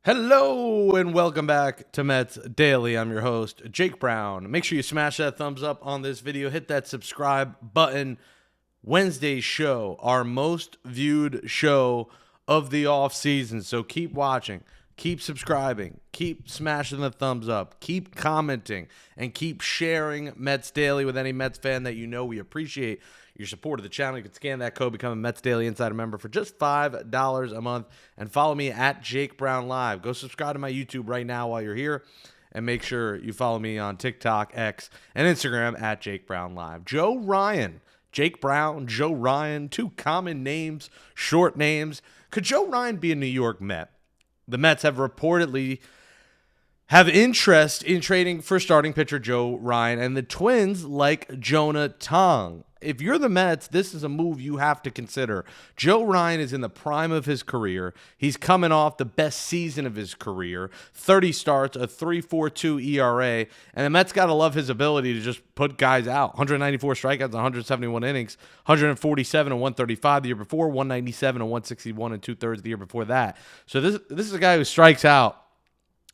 Hello and welcome back to Mets Daily. I'm your host, Jake Brown. Make sure you smash that thumbs up on this video, hit that subscribe button. Wednesday's show, our most viewed show of the off season. So keep watching, keep subscribing, keep smashing the thumbs up, keep commenting, and keep sharing Mets Daily with any Mets fan that you know. We appreciate your support of the channel. You can scan that code, become a Mets Daily Insider member for just $5 a month, and follow me at Jake Brown Live. Go subscribe to my YouTube right now while you're here, and make sure you follow me on TikTok, X, and Instagram at Jake Brown Live. Joe Ryan, Jake Brown, Joe Ryan, two common names, short names. Could Joe Ryan be a New York Met? The Mets have reportedly have interest in trading for starting pitcher Joe Ryan, and the Twins like Jonah Tong. If you're the Mets, this is a move you have to consider. Joe Ryan is in the prime of his career. He's coming off the best season of his career, 30 starts, a 3.42 ERA, and the Mets got to love his ability to just put guys out. 194 strikeouts, 171 innings, 147 and 135 the year before, 197 and 161 and two-thirds the year before that. So this is a guy who strikes out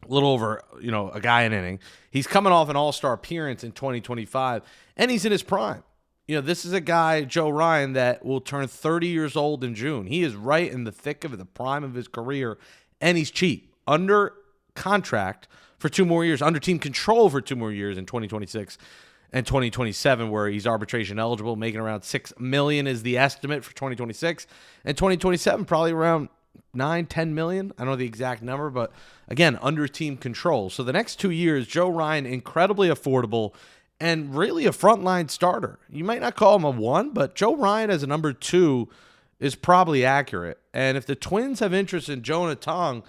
a little over, a guy an inning. He's coming off an all-star appearance in 2025, and he's in his prime. This is a guy, Joe Ryan, that will turn 30 years old in June. He is right in the thick of the prime of his career, and he's cheap. Under contract for 2 more years, under team control for 2 more years in 2026 and 2027, where he's arbitration eligible, making around $6 million is the estimate for 2026. And 2027, probably around 9-10 million. I don't know the exact number, but again, under team control. So the next 2 years, Joe Ryan, incredibly affordable and really a frontline starter. You might not call him a 1, but Joe Ryan as a number 2 is probably accurate. And if the Twins have interest in Jonah Tong,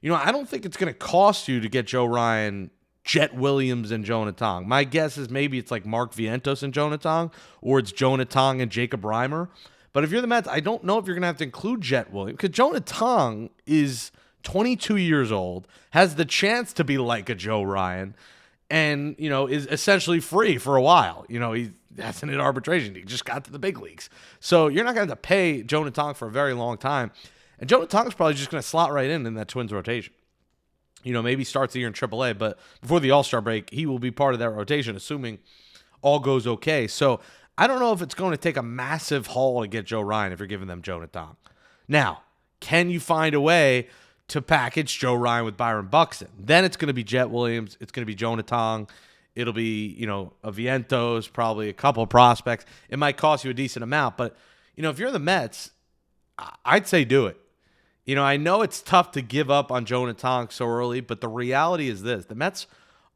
I don't think it's going to cost you to get Joe Ryan, Jet Williams, and Jonah Tong. My guess is maybe it's like Mark Vientos and Jonah Tong, or it's Jonah Tong and Jacob Reimer. But if you're the Mets, I don't know if you're going to have to include Jet Williams, because Jonah Tong is 22 years old, has the chance to be like a Joe Ryan, and, is essentially free for a while. He hasn't hit arbitration. He just got to the big leagues. So you're not going to have to pay Jonah Tong for a very long time. And Jonah Tong's probably just going to slot right in that Twins rotation. Maybe starts the year in AAA, but before the All-Star break, he will be part of that rotation, assuming all goes okay. So I don't know if it's going to take a massive haul to get Joe Ryan if you're giving them Jonah Tong. Now, can you find a way to package Joe Ryan with Byron Buxton? Then it's going to be Jet Williams. It's going to be Jonah Tong. It'll be, a Vientos, probably a couple of prospects. It might cost you a decent amount, but, if you're the Mets, I'd say do it. I know it's tough to give up on Jonah Tong so early, but the reality is this. The Mets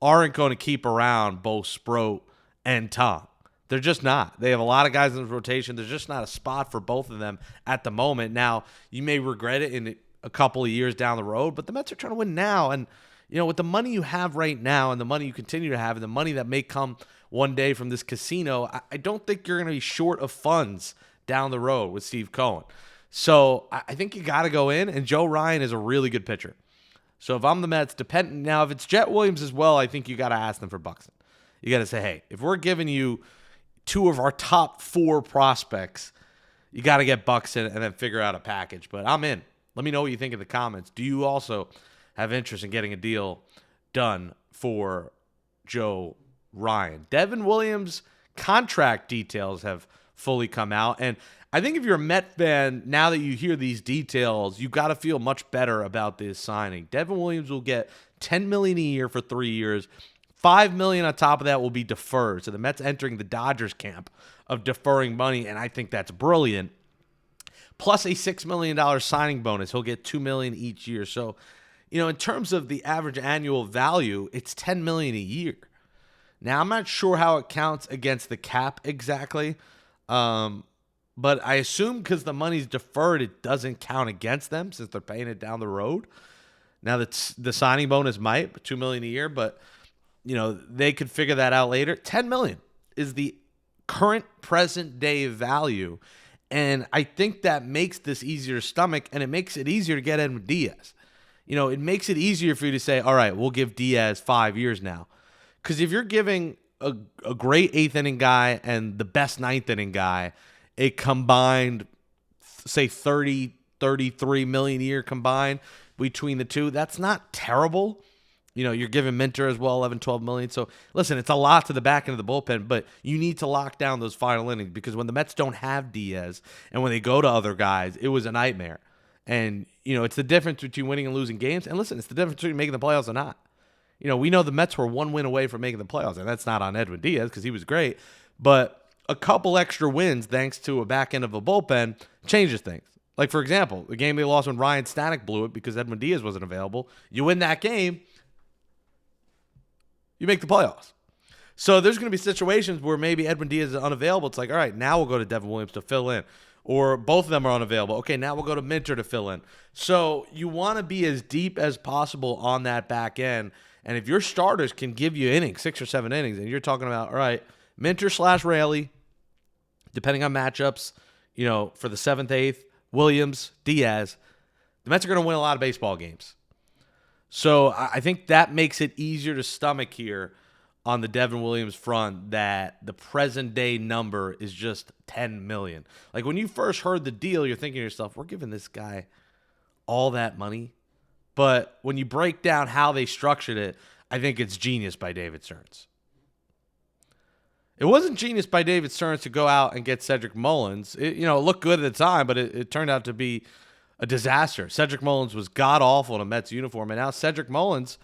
aren't going to keep around both Sproat and Tong. They're just not. They have a lot of guys in the rotation. There's just not a spot for both of them at the moment. Now, you may regret it in a couple of years down the road, but the Mets are trying to win now. And, with the money you have right now and the money you continue to have and the money that may come one day from this casino, I don't think you're going to be short of funds down the road with Steve Cohen. So I think you got to go in, and Joe Ryan is a really good pitcher. So if I'm the Mets, now if it's Jet Williams as well, I think you got to ask them for Buxton. You got to say, hey, if we're giving you 2 of our top 4 prospects, you got to get Buxton and then figure out a package. But I'm in. Let me know what you think in the comments. Do you also have interest in getting a deal done for Joe Ryan? Devin Williams' contract details have fully come out. And I think if you're a Met fan, now that you hear these details, you've got to feel much better about this signing. Devin Williams will get $10 million a year for 3 years. $5 million on top of that will be deferred. So the Mets entering the Dodgers camp of deferring money, and I think that's brilliant. Plus a $6 million signing bonus. He'll get $2 million each year. So, in terms of the average annual value, it's $10 million a year. Now, I'm not sure how it counts against the cap exactly, but I assume because the money's deferred, it doesn't count against them since they're paying it down the road. Now, the signing bonus might, $2 million a year, but they could figure that out later. $10 million is the current present day value. And I think that makes this easier to stomach, and it makes it easier to get Edwin Diaz. It makes it easier for you to say, all right, we'll give Diaz 5 years now. Because if you're giving a great 8th inning guy and the best 9th inning guy a combined, say, 33 million a year combined, between the two. That's not terrible. You're giving Minter as well 11, 12 million. So, listen, it's a lot to the back end of the bullpen, but you need to lock down those final innings because when the Mets don't have Diaz and when they go to other guys, it was a nightmare. And, it's the difference between winning and losing games. And listen, it's the difference between making the playoffs or not. We know the Mets were one win away from making the playoffs, and that's not on Edwin Diaz because he was great. But a couple extra wins, thanks to a back end of a bullpen, changes things. Like, for example, the game they lost when Ryan Stanek blew it because Edwin Diaz wasn't available. You win that game, you make the playoffs. So there's going to be situations where maybe Edwin Diaz is unavailable. It's like, all right, now we'll go to Devin Williams to fill in. Or both of them are unavailable. Okay, now we'll go to Minter to fill in. So you want to be as deep as possible on that back end. And if your starters can give you innings, 6 or 7 innings, and you're talking about, all right, Minter/Raley, depending on matchups, for the 7th, 8th, Williams, Diaz, the Mets are going to win a lot of baseball games. So I think that makes it easier to stomach here on the Devin Williams front that the present day number is just $10 million. Like when you first heard the deal, you're thinking to yourself, we're giving this guy all that money. But when you break down how they structured it, I think it's genius by David Stearns. It wasn't genius by David Stearns to go out and get Cedric Mullins. It looked good at the time, but it turned out to be a disaster. Cedric Mullins was god-awful in a Mets uniform, and now Cedric Mullins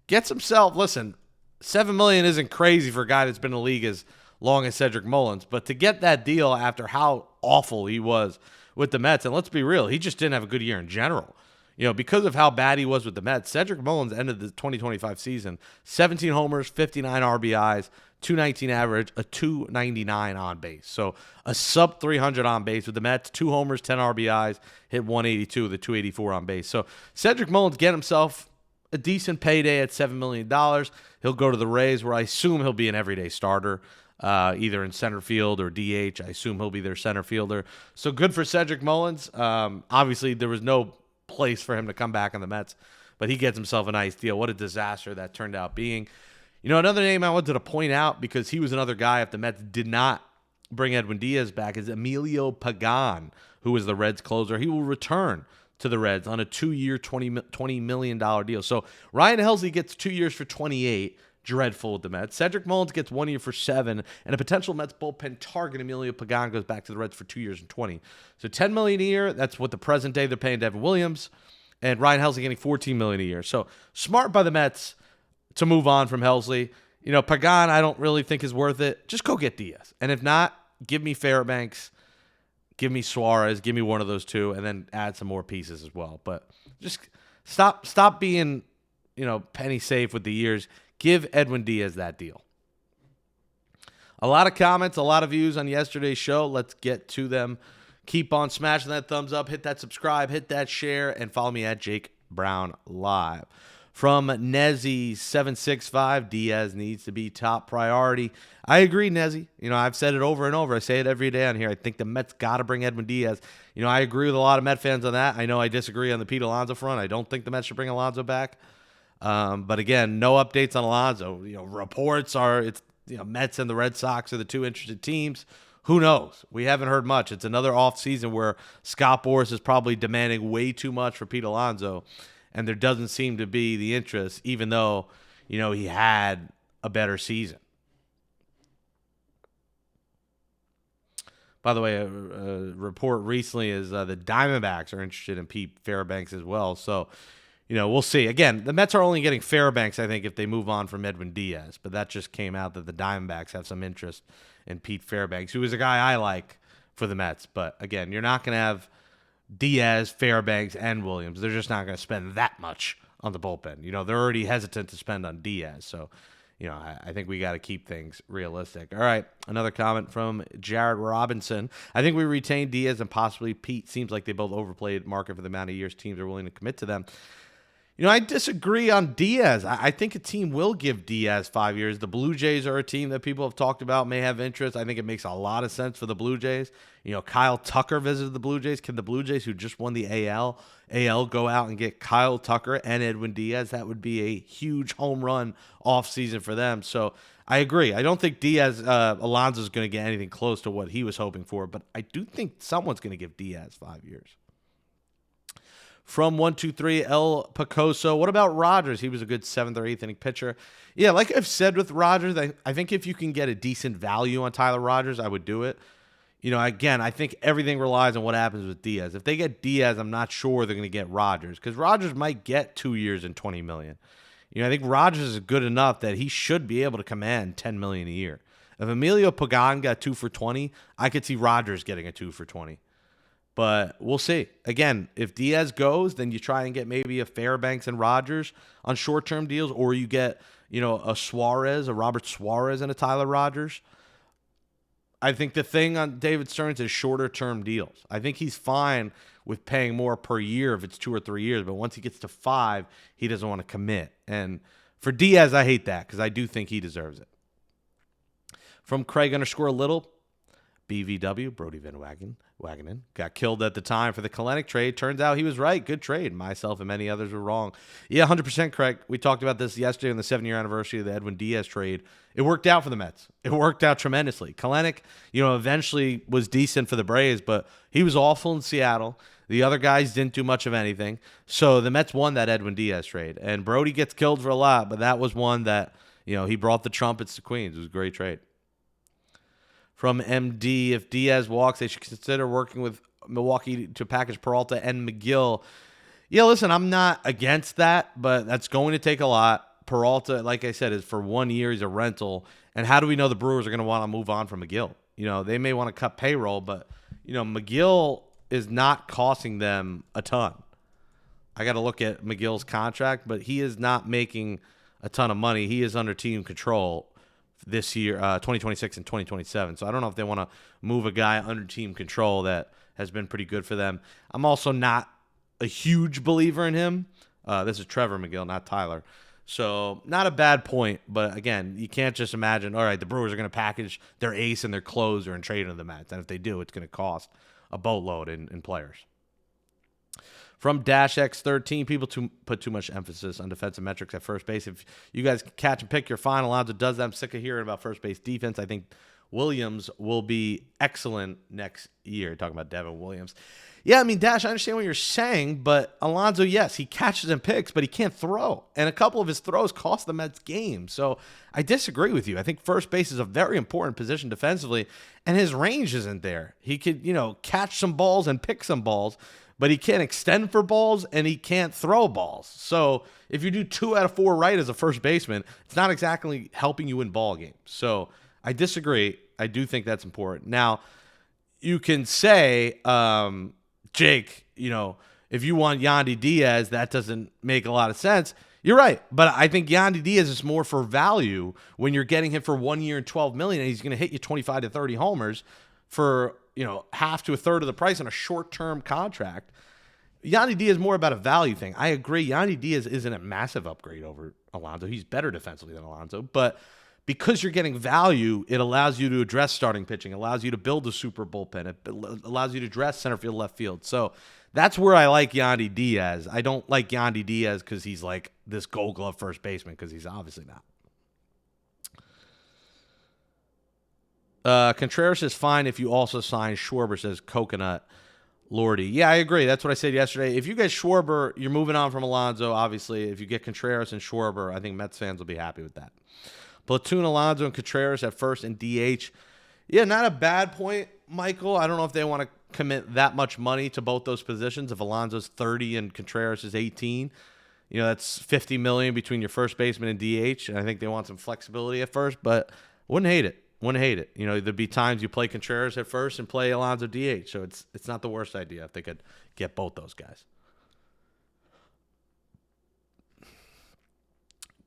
gets himself, listen, $7 million isn't crazy for a guy that's been in the league as long as Cedric Mullins, but to get that deal after how awful he was with the Mets, and let's be real, he just didn't have a good year in general. Because of how bad he was with the Mets, Cedric Mullins ended the 2025 season 17 homers, 59 RBIs, 219 average, a 299 on base. So a sub 300 on base with the Mets, 2 homers, 10 RBIs, hit 182 with a 284 on base. So Cedric Mullins get himself a decent payday at $7 million. He'll go to the Rays, where I assume he'll be an everyday starter, either in center field or DH. I assume he'll be their center fielder. So good for Cedric Mullins. Obviously, there was no place for him to come back on the Mets, but he gets himself a nice deal. What a disaster that turned out being. Another name I wanted to point out, because he was another guy, if the Mets did not bring Edwin Diaz back, is Emilio Pagan, who is the Reds closer. He will return to the Reds on a 2-year, $20 million deal. So Ryan Helsley gets 2 years for 28, dreadful with the Mets. Cedric Mullins gets 1 year for 7, and a potential Mets bullpen target, Emilio Pagan, goes back to the Reds for 2 years and 20. So $10 million a year, that's what the present day they're paying Devin Williams, and Ryan Helsley getting $14 million a year. So smart by the Mets to move on from Helsley. Pagan, I don't really think is worth it. Just go get Diaz. And if not, give me Fairbanks, give me Suarez, give me one of those two, and then add some more pieces as well. But just stop being, penny safe with the years. Give Edwin Diaz that deal. A lot of comments, a lot of views on yesterday's show. Let's get to them. Keep on smashing that thumbs up, hit that subscribe, hit that share, and follow me at Jake Brown Live. From Nezzy765, Diaz needs to be top priority. I agree, Nezzy. I've said it over and over. I say it every day on here. I think the Mets got to bring Edwin Diaz. I agree with a lot of Met fans on that. I know I disagree on the Pete Alonso front. I don't think the Mets should bring Alonso back. But again, no updates on Alonso. Reports are it's Mets and the Red Sox are the two interested teams. Who knows? We haven't heard much. It's another offseason where Scott Boras is probably demanding way too much for Pete Alonso, and there doesn't seem to be the interest, even though, he had a better season. By the way, a report recently is the Diamondbacks are interested in Pete Fairbanks as well. So, we'll see. Again, the Mets are only getting Fairbanks, I think, if they move on from Edwin Diaz. But that just came out that the Diamondbacks have some interest in Pete Fairbanks, who is a guy I like for the Mets. But, again, you're not going to have Diaz, Fairbanks, and Williams. They're just not going to spend that much on the bullpen. They're already hesitant to spend on Diaz. So, I think we got to keep things realistic. All right, another comment from Jared Robinson. I think we retained Diaz and possibly Pete. Seems like they both overplayed market for the amount of years teams are willing to commit to them. I disagree on Diaz. I think a team will give Diaz 5 years. The Blue Jays are a team that people have talked about, may have interest. I think it makes a lot of sense for the Blue Jays. Kyle Tucker visited the Blue Jays. Can the Blue Jays, who just won the AL, go out and get Kyle Tucker and Edwin Diaz? That would be a huge home run offseason for them. So I agree. I don't think Alonso is going to get anything close to what he was hoping for, but I do think someone's going to give Diaz 5 years. From 123 El Picoso, what about Rogers? He was a good 7th or 8th inning pitcher. Yeah, like I've said with Rogers, I think if you can get a decent value on Tyler Rogers, I would do it. Again, I think everything relies on what happens with Diaz. If they get Diaz, I'm not sure they're going to get Rogers, because Rogers might get 2 years and $20 million. I think Rogers is good enough that he should be able to command $10 million a year. If Emilio Pagan got 2 for $20, I could see Rogers getting a 2 for $20. But we'll see. Again, if Diaz goes, then you try and get maybe a Fairbanks and Rogers on short-term deals, or you get, a Suarez, a Robert Suarez and a Tyler Rogers. I think the thing on David Stearns is shorter-term deals. I think he's fine with paying more per year if it's 2 or 3 years, but once he gets to 5, he doesn't want to commit. And for Diaz, I hate that because I do think he deserves it. From Craig_Little, BVW, Brody Van Wagenen, got killed at the time for the Kalenic trade. Turns out he was right. Good trade. Myself and many others were wrong. Yeah, 100% Craig. We talked about this yesterday on the 7-year anniversary of the Edwin Diaz trade. It worked out for the Mets. It worked out tremendously. Kalenic, eventually was decent for the Braves, but he was awful in Seattle. The other guys didn't do much of anything. So the Mets won that Edwin Diaz trade. And Brody gets killed for a lot, but that was one that, he brought the trumpets to Queens. It was a great trade. From MD, if Diaz walks, they should consider working with Milwaukee to package Peralta and McGill. Yeah, listen, I'm not against that, but that's going to take a lot. Peralta, like I said, is for 1 year. He's a rental. And how do we know the Brewers are going to want to move on from McGill? They may want to cut payroll, but, McGill is not costing them a ton. I got to look at McGill's contract, but he is not making a ton of money. He is under team control this year, 2026 and 2027. So I don't know if they want to move a guy under team control that has been pretty good for them. I'm also not a huge believer in him. This is Trevor McGill, not Tyler. So not a bad point, but again, you can't just imagine, all right, the Brewers are going to package their ace and their closer and trade into the Mets. And if they do, it's going to cost a boatload in players. From Dash-X13, people put too much emphasis on defensive metrics at first base. If you guys catch and pick, you're fine. Alonso does that. I'm sick of hearing about first base defense. I think Williams will be excellent next year. Talking about Devin Williams. Yeah, Dash, I understand what you're saying, but Alonso, yes, he catches and picks, but he can't throw. And a couple of his throws cost the Mets games. So I disagree with you. I think first base is a very important position defensively, and his range isn't there. He could, catch some balls and pick some balls, but he can't extend for balls, and he can't throw balls. So if you do 2 out of 4 right as a first baseman, it's not exactly helping you win ball games. So I disagree. I do think that's important. Now, you can say, Jake, if you want Yandy Diaz, that doesn't make a lot of sense. You're right, but I think Yandy Diaz is more for value when you're getting him for 1 year and $12 million, and he's going to hit you 25 to 30 homers for half to a third of the price on a short-term contract. Yandy Diaz is more about a value thing. I agree. Yandy Diaz isn't a massive upgrade over Alonso. He's better defensively than Alonso, but because you're getting value, it allows you to address starting pitching, allows you to build a super bullpen, it allows you to address center field, left field. So that's where I like Yandy Diaz. I don't like Yandy Diaz because he's like this Gold Glove first baseman, because he's obviously not. Contreras is fine if you also sign Schwarber, says Coconut Lordy. Yeah, I agree. That's what I said yesterday. If you get Schwarber, you're moving on from Alonso, obviously. If you get Contreras and Schwarber, I think Mets fans will be happy with that. Platoon Alonso and Contreras at first and DH. Yeah, not a bad point, Michael. I don't know if they want to commit that much money to both those positions. If Alonso's 30 and Contreras is 18, that's $50 million between your first baseman and DH. And I think they want some flexibility at first, but wouldn't hate it. There'd be times you play Contreras at first and play Alonso DH. So it's not the worst idea if they could get both those guys.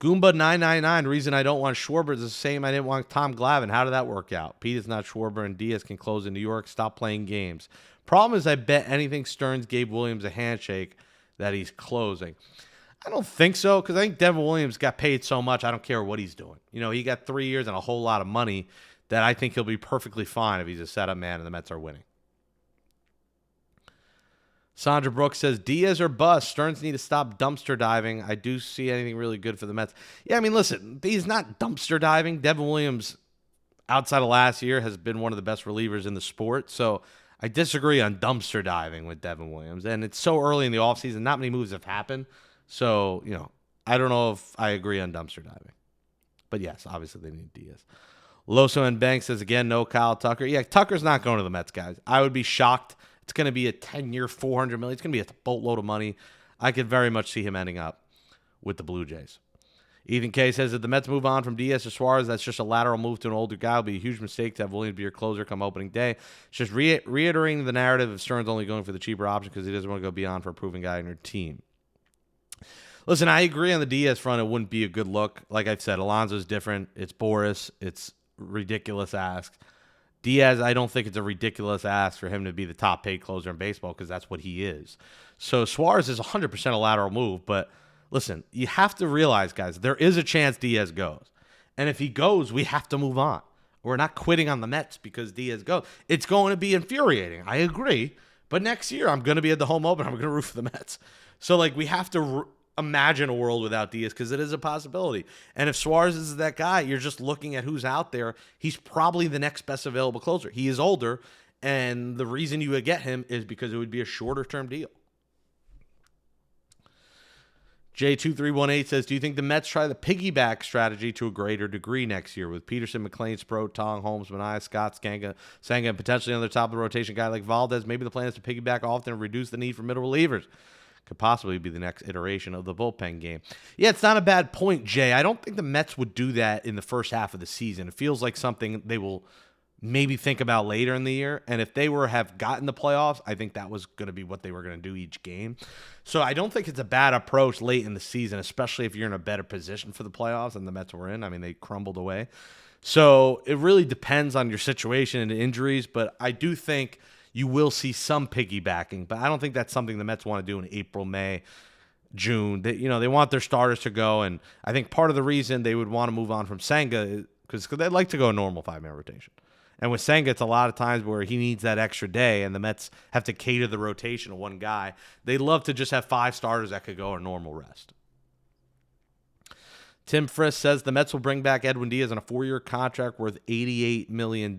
Goomba999, the reason I don't want Schwarber is the same I didn't want Tom Glavine. How did that work out? Pete is not Schwarber, and Diaz can close in New York. Stop playing games. Problem is, I bet anything Stearns gave Williams a handshake that he's closing. I don't think so, because I think Devin Williams got paid so much, I don't care what he's doing. He got 3 years and a whole lot of money that I think he'll be perfectly fine if he's a setup man and the Mets are winning. Sandra Brooks says, Diaz or bust. Stearns need to stop dumpster diving. I do see anything really good for the Mets. Yeah, listen, he's not dumpster diving. Devin Williams, outside of last year, has been one of the best relievers in the sport. So I disagree on dumpster diving with Devin Williams. And it's so early in the offseason, not many moves have happened. So, I don't know if I agree on dumpster diving. But yes, obviously they need Diaz. Loso and Banks says, again, no Kyle Tucker. Yeah, Tucker's not going to the Mets, guys. I would be shocked. It's going to be a 10-year, $400 million. It's going to be a boatload of money. I could very much see him ending up with the Blue Jays. Ethan K says, if the Mets move on from Diaz to Suarez, that's just a lateral move to an older guy. It would be a huge mistake to have Williams be your closer come opening day. It's just reiterating the narrative of Stearns only going for the cheaper option because he doesn't want to go beyond for a proven guy in your team. Listen, I agree on the Diaz front. It wouldn't be a good look. Like I've said, Alonso's different. It's Boris. It's ridiculous ask. Diaz, I don't think it's a ridiculous ask for him to be the top paid closer in baseball because that's what he is. So Suarez is 100% a lateral move, but listen, you have to realize, guys, there is a chance Diaz goes. And if he goes, we have to move on. We're not quitting on the Mets because Diaz goes. It's going to be infuriating. I agree. But next year, I'm going to be at the home opener. I'm going to root for the Mets. So, we have to imagine a world without Diaz because it is a possibility. And if Suarez is that guy, you're just looking at who's out there. He's probably the next best available closer. He is older, and the reason you would get him is because it would be a shorter-term deal. J2318 says, do you think the Mets try the piggyback strategy to a greater degree next year with Peterson, McClain, Sproat, Tong, Holmes, Manaea, Scott, Senga, and potentially on the top of the rotation guy like Valdez? Maybe the plan is to piggyback often and reduce the need for middle relievers. Could possibly be the next iteration of the bullpen game. Yeah, it's not a bad point, Jay. I don't think the Mets would do that in the first half of the season. It feels like something they will maybe think about later in the year. And if they have gotten the playoffs, I think that was going to be what they were going to do each game. So I don't think it's a bad approach late in the season, especially if you're in a better position for the playoffs than the Mets were in. I mean, they crumbled away. So it really depends on your situation and injuries, but I do think you will see some piggybacking, but I don't think that's something the Mets want to do in April, May, June. They want their starters to go, and I think part of the reason they would want to move on from Senga is because they'd like to go a normal 5-man rotation. And with Senga, it's a lot of times where he needs that extra day, and the Mets have to cater the rotation of one guy. They love to just have 5 starters that could go a normal rest. Tim Friss says the Mets will bring back Edwin Diaz on a 4-year contract worth $88 million.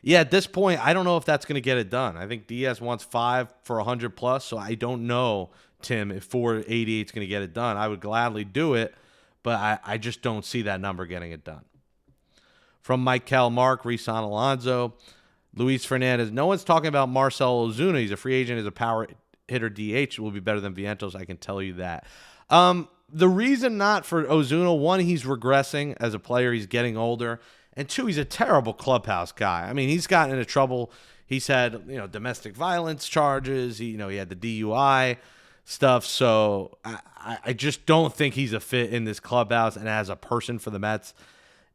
Yeah, at this point, I don't know if that's going to get it done. I think Diaz wants 5 for 100 plus, so I don't know, Tim, if 488 is going to get it done. I would gladly do it, but I just don't see that number getting it done. From Michael Mark, Risan Alonso, Luis Fernandez. No one's talking about Marcell Ozuna. He's a free agent. He's a power hitter DH. Will be better than Vientos. I can tell you that. The reason not for Ozuna, one, he's regressing as a player. He's getting older. And 2, he's a terrible clubhouse guy. I mean, he's gotten into trouble. He's had, domestic violence charges. He had the DUI stuff. So I just don't think he's a fit in this clubhouse and as a person for the Mets.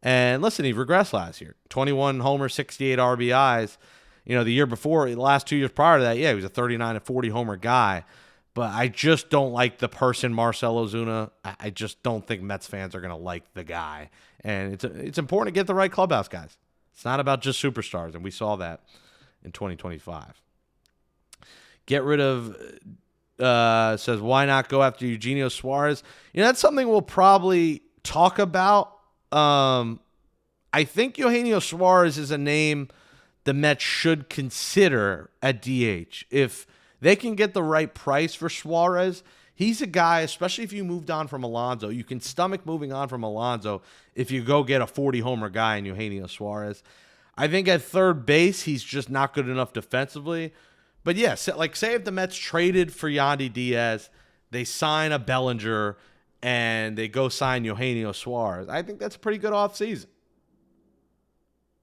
And listen, he regressed last year. 21 homers, 68 RBIs. The year before, the last 2 years prior to that, yeah, he was a 39 and 40 homer guy. But I just don't like the person Marcell Ozuna. I just don't think Mets fans are going to like the guy. And it's important to get the right clubhouse guys. It's not about just superstars, and we saw that in 2025. Get rid of, says, why not go after Eugenio Suarez? That's something we'll probably talk about. I think Eugenio Suarez is a name the Mets should consider at DH. If they can get the right price for Suarez, he's a guy, especially if you moved on from Alonso, you can stomach moving on from Alonso if you go get a 40-homer guy in Eugenio Suarez. I think at third base, he's just not good enough defensively. But yeah, say if the Mets traded for Yandy Diaz, they sign a Bellinger, and they go sign Eugenio Suarez, I think that's a pretty good offseason.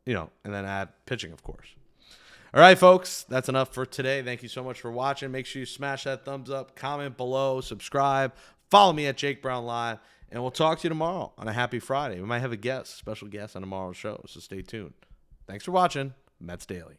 And then add pitching, of course. All right, folks, that's enough for today. Thank you so much for watching. Make sure you smash that thumbs up, comment below, subscribe, follow me at Jake Brown Live, and we'll talk to you tomorrow on a happy Friday. We might have a special guest on tomorrow's show, so stay tuned. Thanks for watching. Mets Daily.